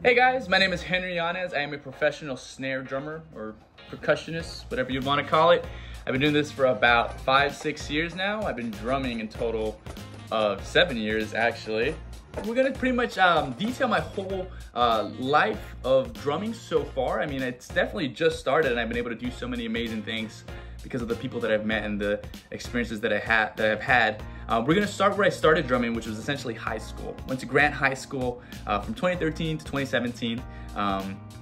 Hey guys, my name is Henry Yanez. I am a professional snare drummer or percussionist, whatever you'd want to call it. I've been doing this for about 5-6 years now. I've been drumming in total of 7 years actually. We're gonna pretty much detail my whole life of drumming so far. I mean, it's definitely just started and I've been able to do so many amazing things because of the people that I've met and the experiences that I've had. We're gonna start where I started drumming, which was essentially high school. Went to Grant High School from 2013 to 2017.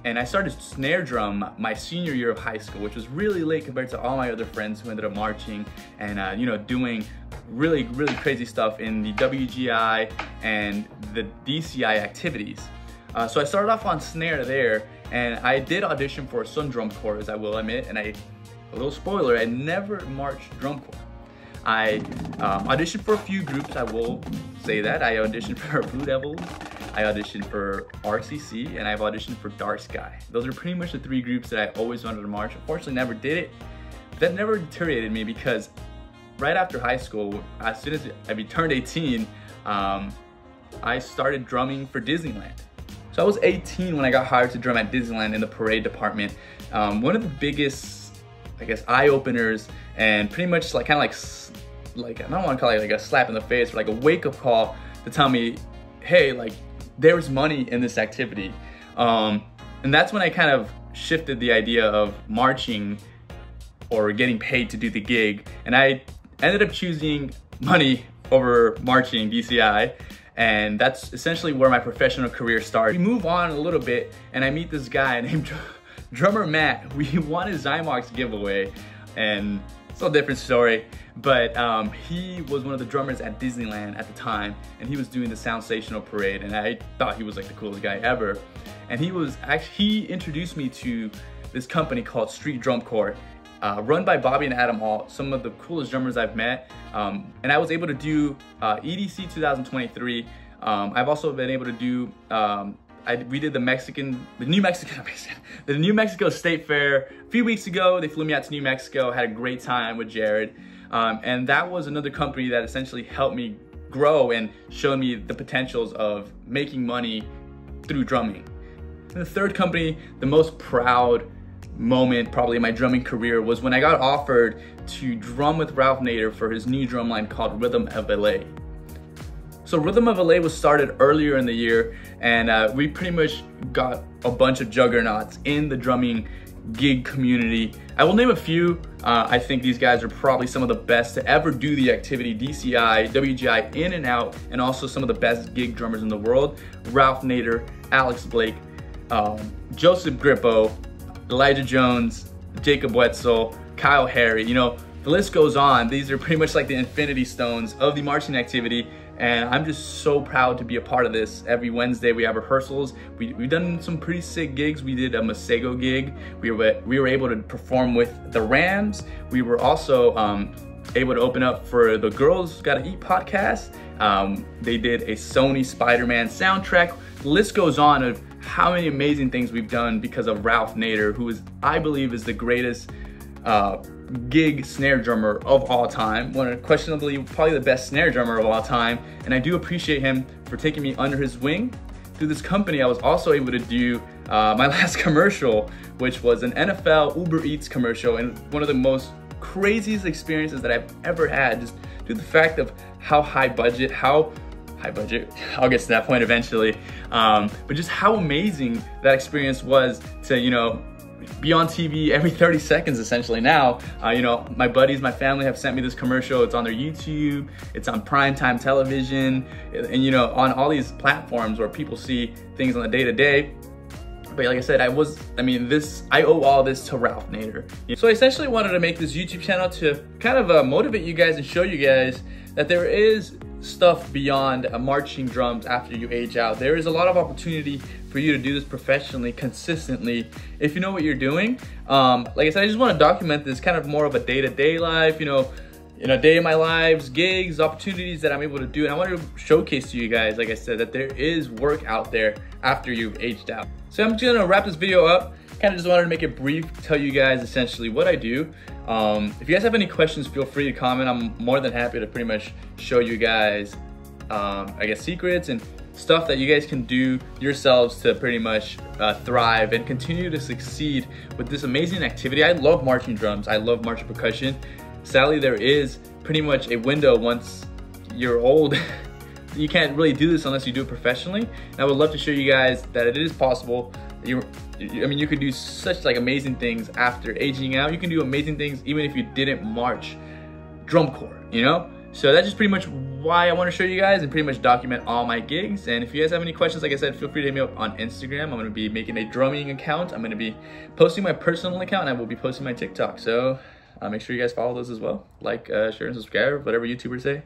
And I started snare drum my senior year of high school, which was really late compared to all my other friends who ended up marching and doing really crazy stuff in the WGI and the DCI activities. So I started off on snare there, and I did audition for some drum corps, as I will admit, and a little spoiler, I never marched drum corps. I auditioned for a few groups, I will say that. I auditioned for Blue Devils, I auditioned for RCC, and I've auditioned for Dark Sky. Those are pretty much the three groups that I always wanted to march. Unfortunately, never did it. That never deteriorated me because right after high school, as soon as I turned 18, I started drumming for Disneyland. So I was 18 when I got hired to drum at Disneyland in the parade department. One of the biggest, I guess, eye-openers and pretty much like kind of like I don't want to call it like a slap in the face, but like a wake-up call to tell me, hey, like there's money in this activity. And that's when I kind of shifted the idea of marching or getting paid to do the gig. And I ended up choosing money over marching DCI. And that's essentially where my professional career started. We move on a little bit and I meet this guy named Drummer Matt. We won a Zymox giveaway and it's a different story. But he was one of the drummers at Disneyland at the time, and he was doing the Soundsational parade, and I thought he was like the coolest guy ever. And he introduced me to this company called Street Drum Corps, run by Bobby and Adam Alt, some of the coolest drummers I've met. And I was able to do EDC 2023. I've also been able to do, we did the New Mexico State Fair a few weeks ago. They flew me out to New Mexico, had a great time with Jared. And that was another company that essentially helped me grow and showed me the potentials of making money through drumming. And the third company, the most proud moment probably in my drumming career, was when I got offered to drum with Ralph Nader for his new drum line called Rhythm of LA. So Rhythm of LA was started earlier in the year, and we pretty much got a bunch of juggernauts in the drumming gig community. I will name a few. I think these guys are probably some of the best to ever do the activity, DCI, WGI, in and out, and also some of the best gig drummers in the world. Ralph Nader, Alex Blake, Joseph Grippo, Elijah Jones, Jacob Wetzel, Kyle Harry, the list goes on. These are pretty much like the infinity stones of the marching activity. And I'm just so proud to be a part of this. Every Wednesday we have rehearsals. We've done some pretty sick gigs. We did a Masego gig. We were able to perform with the Rams. We were also able to open up for the Girls Gotta Eat podcast. They did a Sony Spider-Man soundtrack. The list goes on of how many amazing things we've done because of Ralph Nader, who I believe is the greatest gig snare drummer of all time, questionably probably the best snare drummer of all time, and I do appreciate him for taking me under his wing. Through this company, I was also able to do my last commercial, which was an NFL Uber Eats commercial, and one of the most craziest experiences that I've ever had, just due to the fact of how high budget, I'll get to that point eventually, but just how amazing that experience was to, be on TV every 30 seconds essentially now. My buddies, my family have sent me this commercial. It's on their YouTube, it's on primetime television, and on all these platforms where people see things on the day-to-day. But like I said, I owe all this to Ralph Nader. So I essentially wanted to make this YouTube channel to kind of motivate you guys and show you guys that there is stuff beyond marching drums after you age out. There is a lot of opportunity for you to do this professionally, consistently, if you know what you're doing. Like I said, I just want to document this kind of more of a day-to-day life, day in my lives, gigs, opportunities that I'm able to do. And I want to showcase to you guys, like I said, that there is work out there after you've aged out. So I'm just gonna wrap this video up. Kind of just wanted to make it brief, tell you guys essentially what I do. If you guys have any questions, feel free to comment. I'm more than happy to pretty much show you guys, I guess, secrets and stuff that you guys can do yourselves to pretty much thrive and continue to succeed with this amazing activity. I love marching drums. I love marching percussion. Sadly, there is pretty much a window once you're old. You can't really do this unless you do it professionally. And I would love to show you guys that it is possible. I mean, you could do such like amazing things after aging out. You can do amazing things even if you didn't march drum corps, you know? So that's just pretty much why I want to show you guys and pretty much document all my gigs. And if you guys have any questions, like I said, feel free to hit me up on Instagram. I'm going to be making a drumming account. I'm going to be posting my personal account, and I will be posting my TikTok. So make sure you guys follow those as well. Like, share, and subscribe, whatever YouTubers say.